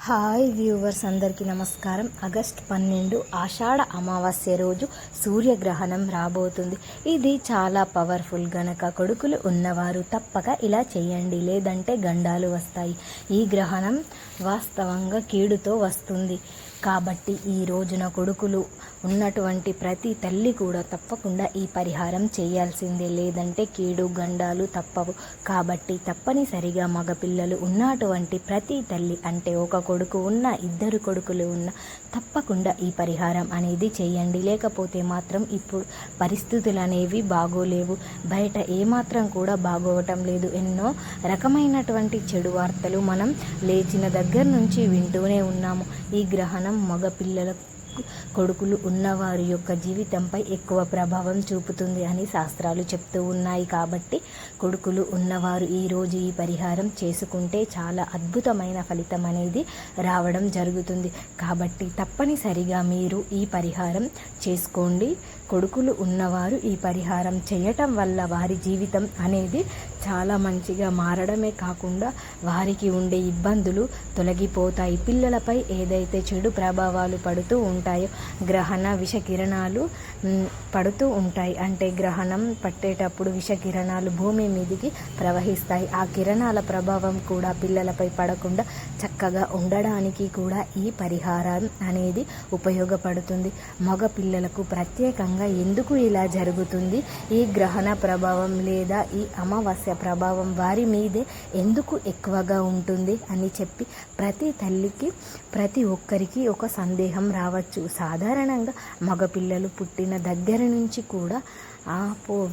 Hi viewers, అందరికీ నమస్కారం. August 12 ఆషాఢ అమావాస్య రోజు సూర్యగ్రహణం రాబోతుంది. ఇది చాలా పవర్ఫుల్ గనక కొడుకులు ఉన్నవారు తప్పక ఇలా చేయండి, లేదంటే గండాలు వస్తాయి. ఈ గ్రహణం వాస్తవంగా కీడుతో వస్తుంది కాబట్టి ఈ రోజున కొడుకులు ఉన్నటువంటి ప్రతి తల్లి కూడా తప్పకుండా ఈ పరిహారం చేయాల్సిందే, లేదంటే కీడు గండాలు తప్పవు. కాబట్టి తప్పనిసరిగా మగపిల్లలు ఉన్నటువంటి ప్రతి తల్లి, అంటే ఒక కొడుకు ఉన్న ఇద్దరు కొడుకులు ఉన్న తప్పకుండా ఈ పరిహారం అనేది చేయండి. లేకపోతే మాత్రం ఇప్పుడు పరిస్థితులు అనేవి బాగోలేవు, బయట ఏమాత్రం కూడా బాగోవటం లేదు. ఎన్నో రకమైనటువంటి చెడు వార్తలు మనం లేచిన దగ్గర నుంచి వింటూనే ఉన్నాము. ఈ గ్రహణం మగపిల్లల కొడుకులు ఉన్నవారి యొక్క జీవితంపై ఎక్కువ ప్రభావం చూపుతుంది అని శాస్త్రాలు చెప్తూ ఉన్నాయి. కాబట్టి కొడుకులు ఉన్నవారు ఈరోజు ఈ పరిహారం చేసుకుంటే చాలా అద్భుతమైన ఫలితం అనేది రావడం జరుగుతుంది. కాబట్టి తప్పనిసరిగా మీరు ఈ పరిహారం చేసుకోండి. కొడుకులు ఉన్నవారు ఈ పరిహారం చేయటం వల్ల వారి జీవితం అనేది చాలా మంచిగా మారడమే కాకుండా వారికి ఉండే ఇబ్బందులు తొలగిపోతాయి. పిల్లలపై ఏదైతే చెడు ప్రభావాలు పడుతూ ఉంటాయో, గ్రహణ విషకిరణాలు పడుతూ ఉంటాయి, అంటే గ్రహణం పట్టేటప్పుడు విషకిరణాలు భూమి మీదికి ప్రవహిస్తాయి. ఆ కిరణాల ప్రభావం కూడా పిల్లలపై పడకుండా చక్కగా ఉండడానికి కూడా ఈ పరిహారం అనేది ఉపయోగపడుతుంది. మగ పిల్లలకు ప్రత్యేకంగా ఎందుకు ఇలా జరుగుతుంది, ఈ గ్రహణ ప్రభావం లేదా ఈ అమావాస్య ప్రభావం వారి మీదే ఎందుకు ఎక్కువగా ఉంటుంది అని చెప్పి ప్రతి తల్లికి ప్రతి ఒక్కరికి ఒక సందేహం రావచ్చు. సాధారణంగా మగపిల్లలు పుట్టిన దగ్గర నుంచి కూడా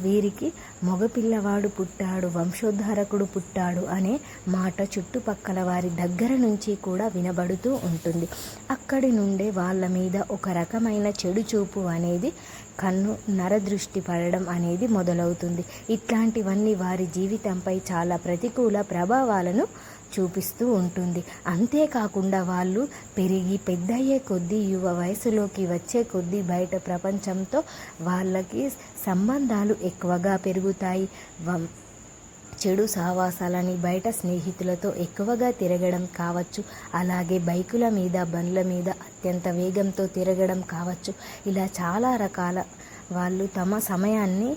వీరికి మగపిల్లవాడు పుట్టాడు, వంశోద్ధారకుడు పుట్టాడు అనే మాట చుట్టుపక్కల వారి దగ్గర నుంచి కూడా వినబడుతూ ఉంటుంది. అక్కడి నుండే వాళ్ళ మీద ఒక రకమైన చెడు చూపు అనేది, కన్ను నరదృష్టి పడడం అనేది మొదలవుతుంది. ఇట్లాంటివన్నీ వారి జీవితంపై చాలా ప్రతికూల ప్రభావాలను చూపిస్తూ ఉంటుంది. అంతేకాకుండా వాళ్ళు పెరిగి పెద్దయ్యే కొద్దీ, యువ వయసులోకి వచ్చే కొద్దీ బయట ప్రపంచంతో వాళ్ళకి సంబంధాలు ఎక్కువగా పెరుగుతాయి. చెడు సావాసాలని, బయట స్నేహితులతో ఎక్కువగా తిరగడం కావచ్చు, అలాగే బైకుల మీద బండ్ల మీద అత్యంత వేగంతో తిరగడం కావచ్చు. ఇలా చాలా రకాల వాళ్ళు తమ సమయాన్ని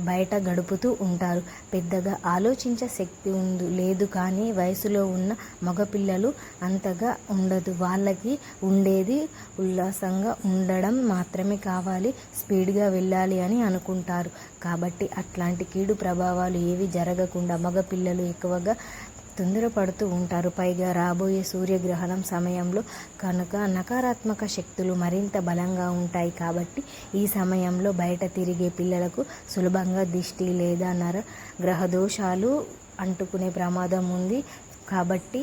బయట గడుపుతూ ఉంటారు. పెద్దగా ఆలోచించే శక్తి లేదు, కానీ వయసులో ఉన్న మగపిల్లలు అంతగా ఉండదు. వాళ్ళకి ఉండేది ఉల్లాసంగా ఉండడం మాత్రమే కావాలి, స్పీడ్గా వెళ్ళాలి అని అనుకుంటారు. కాబట్టి అట్లాంటి కీడు ప్రభావాలు ఏవి జరగకుండా మగపిల్లలు ఎక్కువగా తొందరపడుతూ ఉంటారు. పైగా రాబోయే సూర్యగ్రహణం సమయంలో కనుక నకారాత్మక శక్తులు మరింత బలంగా ఉంటాయి. కాబట్టి ఈ సమయంలో బయట తిరిగే పిల్లలకు సులభంగా దిష్టి లేదా నర గ్రహ దోషాలు అంటుకునే ప్రమాదం ఉంది. కాబట్టి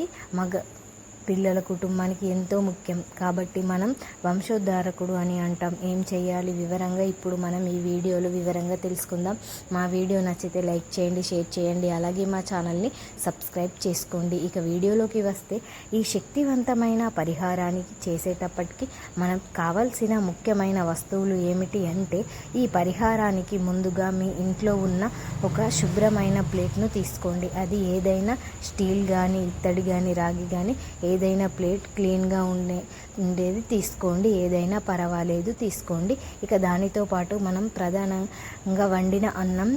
పిల్లల కుటుంబానికి ఎంతో ముఖ్యం. కాబట్టి మనం వంశోద్ధారకుడు అని అంటాం. ఏం చేయాలి వివరంగా ఇప్పుడు మనం ఈ వీడియోలో వివరంగా తెలుసుకుందాం. మా వీడియో నచ్చితే లైక్ చేయండి, షేర్ చేయండి, అలాగే మా ఛానల్ని సబ్స్క్రైబ్ చేసుకోండి. ఇక వీడియోలోకి వస్తే, ఈ శక్తివంతమైన పరిహారానికి చేసేటప్పటికి మనకు కావాల్సిన ముఖ్యమైన వస్తువులు ఏమిటి అంటే, ఈ పరిహారానికి ముందుగా మీ ఇంట్లో ఉన్న ఒక శుభ్రమైన ప్లేట్ను తీసుకోండి. అది ఏదైనా స్టీల్ కానీ, ఇత్తడి కానీ, రాగి కానీ ఏదైనా ప్లేట్ క్లీన్గా ఉండేది తీసుకోండి. ఏదైనా పర్వాలేదు తీసుకోండి. ఇక దానితో పాటు మనం ప్రధానంగా వండిన అన్నం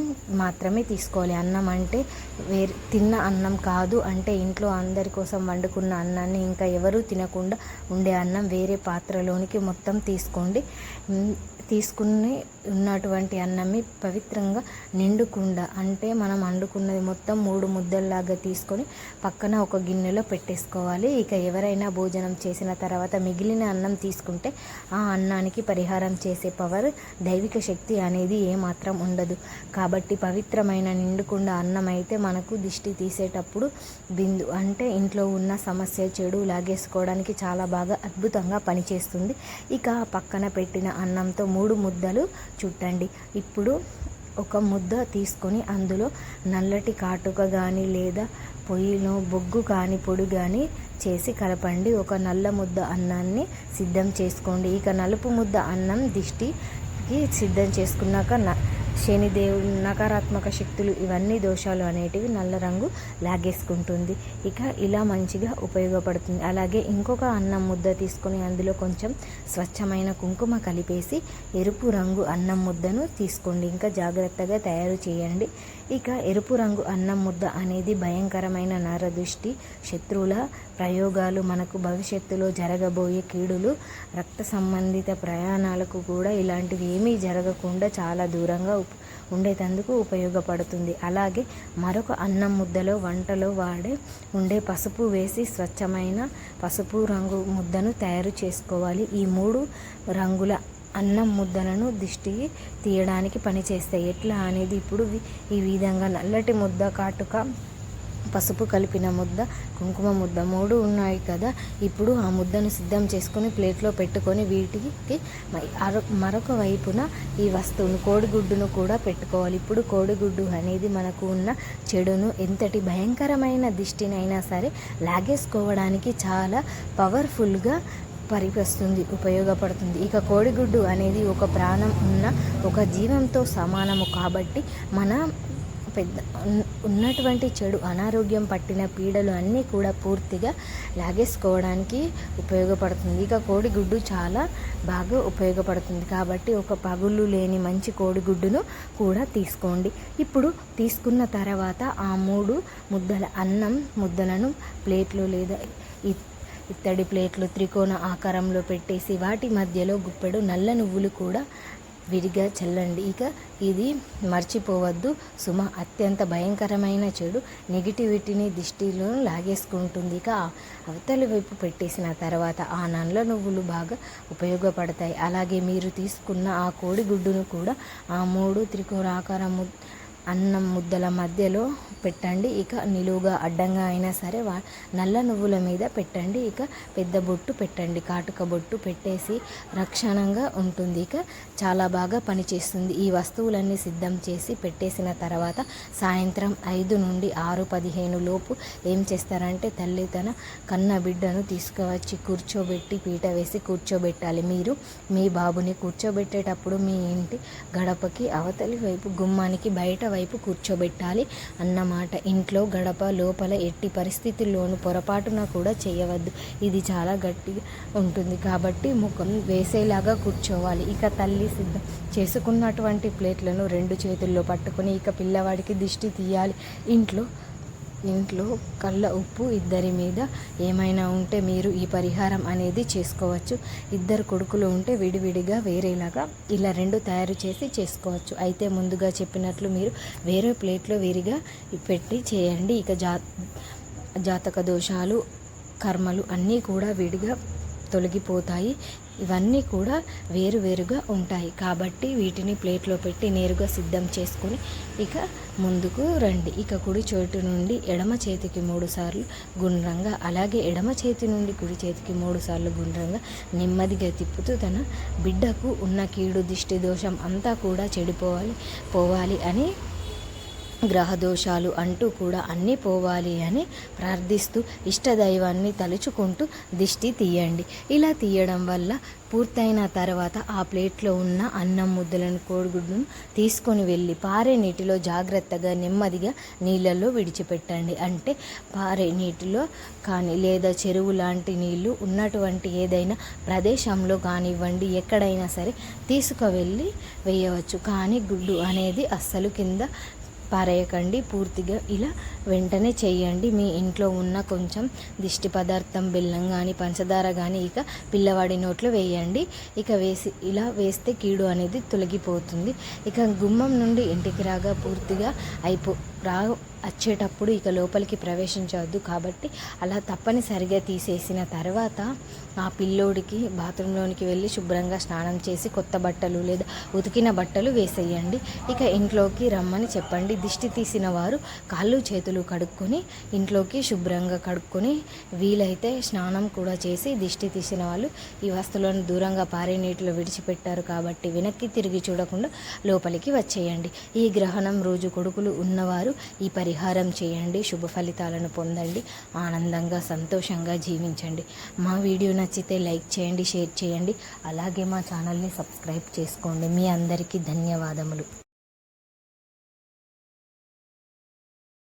మాత్రమే తీసుకోవాలి. అన్నం అంటే తిన్న అన్నం కాదు, అంటే ఇంట్లో అందరి కోసం వండుకున్న అన్నాన్ని ఇంకా ఎవరూ తినకుండా ఉండే అన్నం వేరే పాత్రలోనికి మొత్తం తీసుకోండి. తీసుకుని ఉన్నటువంటి అన్నాన్ని పవిత్రంగా నిండుకుండా, అంటే మనం వండుకున్నది మొత్తం 3 ముద్దల్లాగా తీసుకొని పక్కన ఒక గిన్నెలో పెట్టేసుకోవాలి. ఇక ఎవరైనా భోజనం చేసిన తర్వాత మిగిలిన అన్నం తీసుకుంటే ఆ అన్నానికి పరిహారం చేసే పవర్, దైవిక శక్తి అనేది ఏమాత్రం ఉండదు. కాబట్టి పవిత్రమైన నిండుకుండా అన్నం అయితే మనకు దిష్టి తీసేటప్పుడు బిందు, అంటే ఇంట్లో ఉన్న సమస్య, చెడు లాగేసుకోవడానికి చాలా బాగా అద్భుతంగా పనిచేస్తుంది. ఇక పక్కన పెట్టిన అన్నంతో 3 ముద్దలు చుట్టండి. ఇప్పుడు ఒక ముద్ద తీసుకొని అందులో నల్లటి కాటుక కానీ లేదా పొయ్యిలో బొగ్గు కానీ పొడి కానీ చేసి కలపండి. ఒక నల్ల ముద్ద అన్నాన్ని సిద్ధం చేసుకోండి. ఇక నలుపు ముద్ద అన్నం దిష్టికి సిద్ధం చేసుకున్నాక శనిదేవుడు నకారాత్మక శక్తులు ఇవన్నీ దోషాలు అనేటివి నల్ల రంగు లాగేసుకుంటుంది. ఇక ఇలా మంచిగా ఉపయోగపడుతుంది. అలాగే ఇంకొక అన్నం ముద్ద తీసుకొని అందులో కొంచెం స్వచ్ఛమైన కుంకుమ కలిపేసి ఎరుపు రంగు అన్నం ముద్దను తీసుకోండి. ఇంకా జాగ్రత్తగా తయారు చేయండి. ఇక ఎరుపు రంగు అన్నం ముద్ద అనేది భయంకరమైన నరదృష్టి, శత్రువుల ప్రయోగాలు, మనకు భవిష్యత్తులో జరగబోయే కీడులు, రక్త సంబంధిత ప్రయాణాలకు కూడా ఇలాంటివి ఏమీ జరగకుండా చాలా దూరంగా ఉండేటందుకు ఉపయోగపడుతుంది. అలాగే మరొక అన్నం ముద్దలో వంటలో ఉండే పసుపు వేసి స్వచ్ఛమైన పసుపు రంగు ముద్దను తయారు చేసుకోవాలి. ఈ 3 రంగుల అన్నం ముద్దలను దిష్టి తీయడానికి పనిచేస్తాయి. ఎట్లా అనేది ఇప్పుడు ఈ విధంగా నల్లటి ముద్ద, కాటుక, పసుపు కలిపిన ముద్ద, కుంకుమ ముద్ద 3 ఉన్నాయి కదా. ఇప్పుడు ఆ ముద్దను సిద్ధం చేసుకొని ప్లేట్లో పెట్టుకొని వీటికి మరొక వైపున ఈ వస్తువును కోడిగుడ్డును కూడా పెట్టుకోవాలి. ఇప్పుడు కోడిగుడ్డు అనేది మనకు ఉన్న చెడును, ఎంతటి భయంకరమైన దిష్టినైనా సరే లాగేసుకోవడానికి చాలా పవర్ఫుల్గా పరివస్తుంది, ఉపయోగపడుతుంది. ఇక కోడిగుడ్డు అనేది ఒక ప్రాణం ఉన్న ఒక జీవంతో సమానము కాబట్టి మన ఉన్నటువంటి చెడు, అనారోగ్యం పట్టిన పీడలు అన్నీ కూడా పూర్తిగా లాగేసుకోవడానికి ఉపయోగపడుతుంది. ఇక కోడిగుడ్డు చాలా బాగా ఉపయోగపడుతుంది కాబట్టి ఒక పగుళ్ళు లేని మంచి కోడిగుడ్డును కూడా తీసుకోండి. ఇప్పుడు తీసుకున్న తర్వాత ఆ 3 ముద్దల అన్నం ముద్దలను ప్లేట్లు లేదా ఇత్తడి ప్లేట్లు త్రికోణ ఆకారంలో పెట్టేసి వాటి మధ్యలో గుప్పెడు నల్ల నువ్వులు కూడా విడిగా చల్లండి. ఇక ఇది మర్చిపోవద్దు సుమ, అత్యంత భయంకరమైన చెడు నెగిటివిటీని దిష్టిలో లాగేసుకుంటుంది. ఇక అవతలి వైపు పెట్టేసిన తర్వాత ఆ నల్ల నువ్వులు బాగా ఉపయోగపడతాయి. అలాగే మీరు తీసుకున్న ఆ కోడిగుడ్డును కూడా ఆ 3 త్రికోణాకారం అన్నం ముద్దల మధ్యలో పెట్టండి. ఇక నిలువుగా అడ్డంగా అయినా సరే నల్ల నువ్వుల మీద పెట్టండి. ఇక పెద్ద బొట్టు పెట్టండి, కాటుక బొట్టు పెట్టేసి రక్షణంగా ఉంటుంది. ఇక చాలా బాగా పనిచేస్తుంది. ఈ వస్తువులన్నీ సిద్ధం చేసి పెట్టేసిన తర్వాత సాయంత్రం 5 నుండి 6:15 లోపు ఏం చేస్తారంటే తల్లి తన కన్న బిడ్డను తీసుకువచ్చి కూర్చోబెట్టి పీట వేసి కూర్చోబెట్టాలి. మీరు మీ బాబుని కూర్చోబెట్టేటప్పుడు మీ ఇంటి గడపకి అవతలి వైపు, గుమ్మానికి బయట వైపు కూర్చోబెట్టాలి అన్నమాట. ఇంట్లో గడప లోపల ఎట్టి పరిస్థితుల్లోనూ పొరపాటున కూడా చేయవద్దు. ఇది చాలా గట్టిగా ఉంటుంది కాబట్టి ముఖం వేసేలాగా కూర్చోవాలి. ఇక తల్లి సిద్ధం చేసుకున్నటువంటి ప్లేట్లను 2 చేతుల్లో పట్టుకొని ఇక పిల్లవాడికి దిష్టి తీయాలి. ఇంట్లో కళ్ళ ఉప్పు ఇద్దరి మీద ఏమైనా ఉంటే మీరు ఈ పరిహారం అనేది చేసుకోవచ్చు. 2 కొడుకులు ఉంటే విడివిడిగా వేరేలాగా ఇలా 2 తయారు చేసి చేసుకోవచ్చు. అయితే ముందుగా చెప్పినట్లు మీరు వేరే ప్లేట్లో విరిగా పెట్టి చేయండి. ఇక జాతక దోషాలు, కర్మలు అన్నీ కూడా విడిగా తొలగిపోతాయి. ఇవన్నీ కూడా వేరువేరుగా ఉంటాయి కాబట్టి వీటిని ప్లేట్లో పెట్టి నేరుగా సిద్ధం చేసుకొని ఇక ముందుకు రండి. ఇక కుడి చేతి నుండి ఎడమ చేతికి 3 సార్లు గుండ్రంగా, అలాగే ఎడమ చేతి నుండి కుడి చేతికి 3 సార్లు గుండ్రంగా నెమ్మదిగా తిప్పుతూ తన బిడ్డకు ఉన్న కీడు, దిష్టి, దోషం అంతా కూడా పోవాలి అని, గ్రహ దోషాలు అంటూ కూడా అన్నీ పోవాలి అని ప్రార్థిస్తూ ఇష్టదైవాన్ని తలుచుకుంటూ దిష్టి తీయండి. ఇలా తీయడం వల్ల పూర్తయిన తర్వాత ఆ ప్లేట్లో ఉన్న అన్నం ముద్దలను, కోడిగుడ్డును తీసుకొని వెళ్ళి పారే నీటిలో జాగ్రత్తగా నెమ్మదిగా నీళ్ళల్లో విడిచిపెట్టండి. అంటే పారే నీటిలో కానీ లేదా చెరువు లాంటి నీళ్లు ఉన్నటువంటి ఏదైనా ప్రదేశంలో కానివ్వండి, ఎక్కడైనా సరే తీసుకువెళ్ళి వేయవచ్చు. కానీ గుడ్డు అనేది అస్సలు కింద పారేయకండి. పూర్తిగా ఇలా వెంటనే చేయండి. మీ ఇంట్లో ఉన్న కొంచెం దిష్టి పదార్థం, బెల్లం కానీ పంచదార కానీ ఇక పిల్లవాడి నోట్లో వేయండి. ఇక ఇలా వేస్తే కీడు అనేది తొలగిపోతుంది. ఇక గుమ్మం నుండి ఇంటికి రాగా పూర్తిగా వచ్చేటప్పుడు ఇక లోపలికి ప్రవేశించవద్దు కాబట్టి అలా తప్పనిసరిగా తీసేసిన తర్వాత ఆ పిల్లోడికి బాత్రూంలోనికి వెళ్ళి శుభ్రంగా స్నానం చేసి కొత్త బట్టలు లేదా ఉతికిన బట్టలు వేసేయండి. ఇక ఇంట్లోకి రమ్మని చెప్పండి. దిష్టి తీసిన వారు కాళ్ళు చేతులు కడుక్కొని ఇంట్లోకి శుభ్రంగా కడుక్కొని వీలైతే స్నానం కూడా చేసి, దిష్టి తీసిన వాళ్ళు ఈ వస్తువులను దూరంగా పారే నీటిలో విడిచిపెట్టారు కాబట్టి వెనక్కి తిరిగి చూడకుండా లోపలికి వచ్చేయండి. ఈ గ్రహణం రోజు కొడుకులు ఉన్నవారు ఈ పరిహారం చేయండి. శుభ ఫలితాలను పొందండి. ఆనందంగా సంతోషంగా జీవించండి. మా వీడియో నచ్చితే లైక్ చేయండి, షేర్ చేయండి. అలాగే మా ఛానల్ని సబ్స్క్రైబ్ చేసుకోండి. మీ అందరికీ ధన్యవాదములు.